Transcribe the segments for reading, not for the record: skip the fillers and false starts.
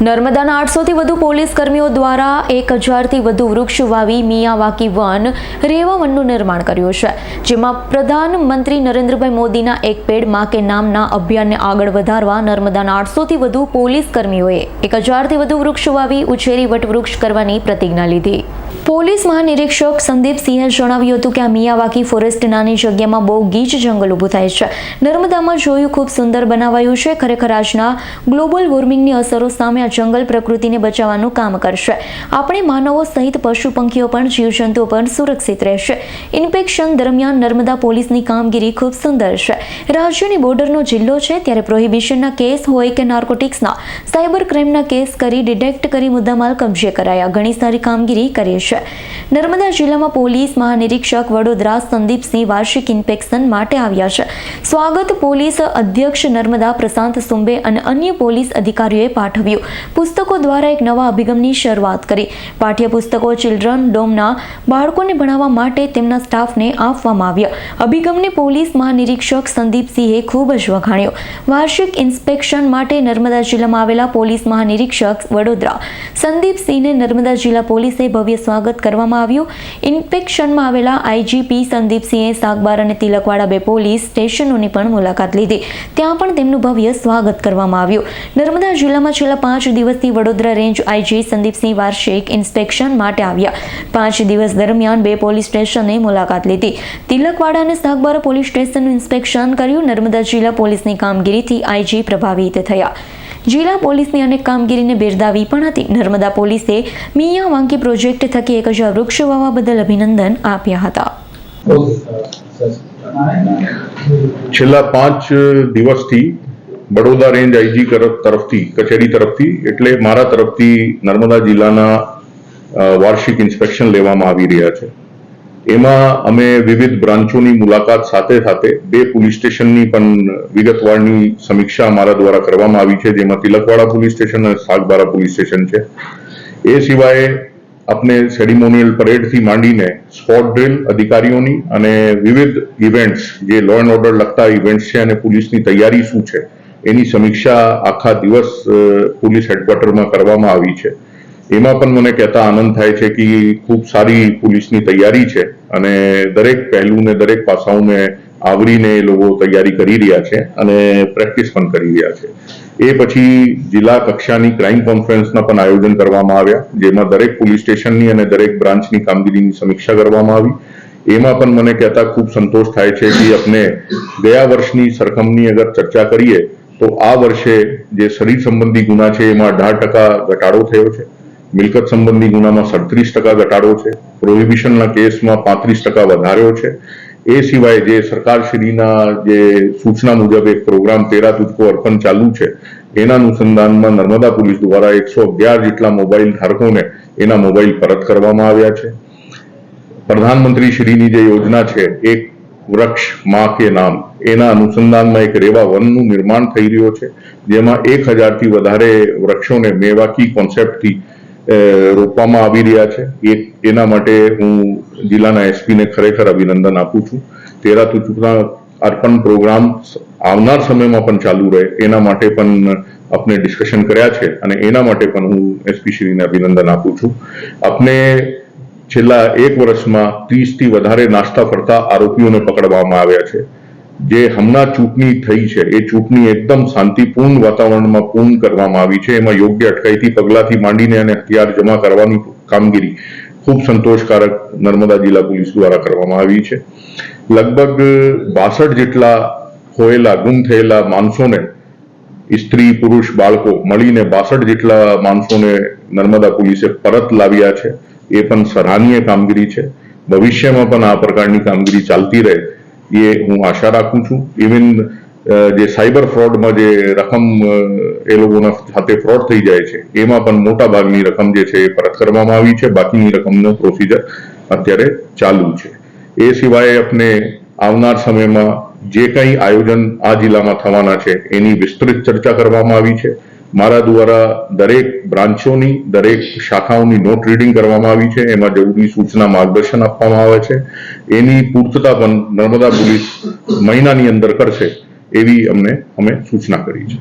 નર્મદાના 800થી વધુ પોલીસ કર્મીઓ દ્વારા 1000થી વધુ વૃક્ષ વાવી મિયાવાકી વન રેવા વનનું નિર્માણ કર્યું છે, જેમાં પ્રધાનમંત્રી નરેન્દ્રભાઈ મોદીના એક પેડ માં કે નામના અભિયાનને આગળ વધારવા નર્મદાના 800થી વધુ પોલીસ કર્મીઓએ 1000થી વધુ વૃક્ષ વાવી ઉછેરી વટવૃક્ષ કરવાની પ્રતિજ્ઞા લીધી. પોલીસ મહાનિરીક્ષક સંદીપસિંહે જણાવ્યું હતું કે આ મિયાવાકી ફોરેસ્ટ નાની જગ્યામાં બહુ ગીચ જંગલ ઊભું થાય છે. નર્મદામાં જોયું ખૂબ સુંદર બનાવાયું છે. ખરેખર આજના ગ્લોબલ વોર્મિંગની અસરો સામે આ જંગલ પ્રકૃતિને બચાવવાનું કામ કરશે. આપણે માનવો સહિત પશુ પંખીઓ પણ જીવજંતુઓ પણ સુરક્ષિત રહેશે. ઇન્સ્પેક્શન દરમિયાન નર્મદા પોલીસની કામગીરી ખૂબ સુંદર છે. રાજ્યની બોર્ડરનો જિલ્લો છે, ત્યારે પ્રોહિબિશનના કેસ હોય કે નાર્કોટિક્સના સાયબર ક્રાઇમના કેસ કરી ડિટેક્ટ કરી મુદ્દામાલ કબજે કરાયા. ઘણી સારી કામગીરી કરી છે. નર્મદા જિલ્લામાં પોલીસ મહાનિરીક્ષક વડોદરા સંદીપસિંહ વાર્ષિક ઇન્સ્પેક્શન માટે આવ્યા છે. સ્વાગત પોલીસ અધ્યક્ષ નર્મદા પ્રશાંત સુંબે અને અન્ય પોલીસ અધિકારીઓએ પાઠવ્યું. પુસ્તકો દ્વારા એક નવા અભિગમની શરૂઆત કરી. પાઠ્યપુસ્તકો ચિલ્ડ્રન ડોમના બાળકોને ભણાવવા માટે તેમના સ્ટાફને આપવામાં આવ્યા. અભિગમને પોલીસ મહાનિરીક્ષક સંદીપસિંહે ખૂબ જ વખાણ્યો. વાર્ષિક ઇન્સ્પેક્શન માટે નર્મદા જિલ્લામાં આવેલા પોલીસ મહાનિરીક્ષક વડોદરા સંદીપસિંહને નર્મદા જિલ્લા પોલીસે ભવ્ય સ્વાગત કરવામાં આવ્યું. ઇન્સ્પેક્શનમાં આવેલા આઈજીપી સંદીપસિંહે સાગબાર અને તિલકવાડા બે પોલીસ સ્ટેશનોની પણ મુલાકાત લીધી. ત્યાં પણ તેમનું ભવ્ય સ્વાગત કરવામાં આવ્યું. નર્મદા જિલ્લામાં છેલ્લા 5 દિવસથી વડોદરા રેન્જ આઈજી સંદીપસિંહ વાર્ષિક ઇન્સ્પેક્શન માટે આવ્યા. 5 દિવસ દરમિયાન બે પોલીસ સ્ટેશનની મુલાકાત લીધી. તિલકવાડા અને સાગબાર પોલીસ સ્ટેશનનું ઇન્સ્પેક્શન કર્યું. નર્મદા જિલ્લા પોલીસની કામગીરીથી આઈજી પ્રભાવિત થયા. જિલ્લા પોલીસની અનેક કામગીરીને બિરદાવી પણ હતી. નર્મદા પોલીસે મિયાવાકી પ્રોજેક્ટ થકી 1000 વૃક્ષ વાવવા બદલ અભિનંદન આપ્યા હતા. છેલ્લા 5 દિવસથી બડોદરા રેન્જ આઈજી તરફથી કચેરી તરફથી એટલે મારા તરફથી નર્મદા જિલ્લાના વાર્ષિક ઇન્સ્પેક્શન લેવામાં આવી રહ્યા છે. એમાં અમે વિવિધ બ્રાન્ચોની મુલાકાત સાથે સાથે બે પોલીસ સ્ટેશનની પણ વિગતવારની સમીક્ષા અમારા દ્વારા કરવામાં આવી છે, જેમાં તિલકવાડા પોલીસ સ્ટેશન અને સાગબારા પોલીસ સ્ટેશન છે. એ સિવાય આપણે સેરેમોનિયલ પરેડથી માંડીને સ્પોટ ડ્રિલ અધિકારીઓની અને વિવિધ ઇવેન્ટ્સ જે લો એન્ડ ઓર્ડર લગતા ઇવેન્ટ્સ છે અને પોલીસની તૈયારી શું છે એની સમીક્ષા આખા દિવસ પોલીસ હેડક્વાર્ટરમાં કરવામાં આવી છે. એમાં પણ મને કહેતા આનંદ થાય છે કે ખૂબ સારી પોલીસની તૈયારી છે અને દરેક પહેલું ને દરેક પાસાઓને આવરીને એ લોકો તૈયારી કરી રહ્યા છે અને પ્રેક્ટિસ પણ કરી રહ્યા છે. એ પછી જિલ્લા કક્ષાની ક્રાઇમ કોન્ફરન્સના પણ આયોજન કરવામાં આવ્યા, જેમાં દરેક પોલીસ સ્ટેશનની અને દરેક બ્રાન્ચની કામગીરીની સમીક્ષા કરવામાં આવી. એમાં પણ મને કહેતા ખૂબ સંતોષ થાય છે કે આપણે ગયા વર્ષની સરખામણી અગર ચર્ચા કરીએ તો આ વર્ષે જે શરીર સંબંધી ગુના છે એમાં 18% ઘટાડો થયો છે. મિલકત સંબંધી ગુનામાં 37% ઘટાડો છે. પ્રોહિબિશનના કેસમાં 35% વધાર્યો છે. એ સિવાય જે સરકારશ્રીના જે સૂચના મુજબ એક પ્રોગ્રામ તેરા તુજકો અર્પણ ચાલુ છે, એના અનુસંધાનમાં નર્મદા પોલીસ દ્વારા 111 જેટલા મોબાઈલ ધારકોને એના મોબાઈલ પરત કરવામાં આવ્યા છે. પ્રધાનમંત્રી શ્રીની જે યોજના છે એક વૃક્ષ માં કે નામ, એના અનુસંધાનમાં એક રેવા વનનું નિર્માણ થઈ રહ્યો છે, જેમાં 1000થી વધારે વૃક્ષોને મેવાકી કોન્સેપ્ટથી રોપવામાં આવી રહ્યા છે. એના માટે હું જિલ્લાના એસપીને ખરેખર અભિનંદન આપું છું. તેરા તુજકા અર્પણ પ્રોગ્રામ આવનાર સમયમાં પણ ચાલુ રહે એના માટે પણ આપણે ડિસ્કશન કર્યા છે અને એના માટે પણ હું એસપી શ્રીને અભિનંદન આપું છું. આપણે છેલ્લા 1 વર્ષમાં 30થી વધારે નાસ્તા ફરતા આરોપીઓને પકડવામાં આવ્યા છે. જે હમણાં ચૂંટણી થઈ છે એ ચૂંટણી એકદમ શાંતિપૂર્ણ વાતાવરણમાં પૂર્ણ કરવામાં આવી છે. એમાં યોગ્ય અટકાયતી પગલાંથી માંડીને અને હથિયાર જમા કરવાની કામગીરી ખૂબ સંતોષકારક નર્મદા જિલ્લા પોલીસ દ્વારા કરવામાં આવી છે. લગભગ 62 જેટલા ખોયેલા ગુમ થયેલા માણસોને, સ્ત્રી પુરુષ બાળકો મળીને 62 જેટલા માણસોને નર્મદા પોલીસે પરત લાવ્યા છે. એ પણ સરાહનીય કામગીરી છે. ભવિષ્યમાં પણ આ પ્રકારની કામગીરી ચાલતી રહે એ હું આશા રાખું છું. ઇવન જે સાયબર ફ્રોડમાં જે રકમ એ લોકોના સાથે ફ્રોડ થઈ જાય છે એમાં પણ મોટા ભાગની રકમ જે છે એ પરત કરવામાં આવી છે. બાકીની રકમનો પ્રોસિજર અત્યારે ચાલુ છે. એ સિવાય આપણે આવનાર સમયમાં જે કંઈ આયોજન આ જિલ્લામાં થવાના છે એની વિસ્તૃત ચર્ચા કરવામાં આવી છે. મારા દ્વારા દરેક બ્રાન્ચોની દરેક શાખાઓની નોટ રીડિંગ કરવામાં આવી છે. એમાં જરૂરી સૂચના માર્ગદર્શન આપવામાં આવે છે. એની પૂર્તતા પણ નર્મદા પોલીસ મહિનાની અંદર કરશે એવી અમે સૂચના કરી છે.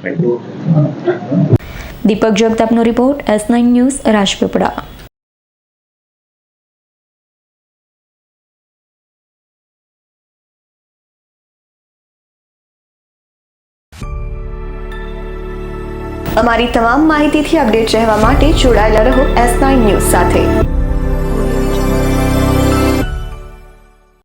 Thank you. દીપક જગતાપનો રિપોર્ટ, S9 ન્યૂઝ, રાજપીપળા. અમારી તમામ માહિતીથી અપડેટ રહેવા માટે જોડાયેલા રહો S9 ન્યૂઝ સાથે.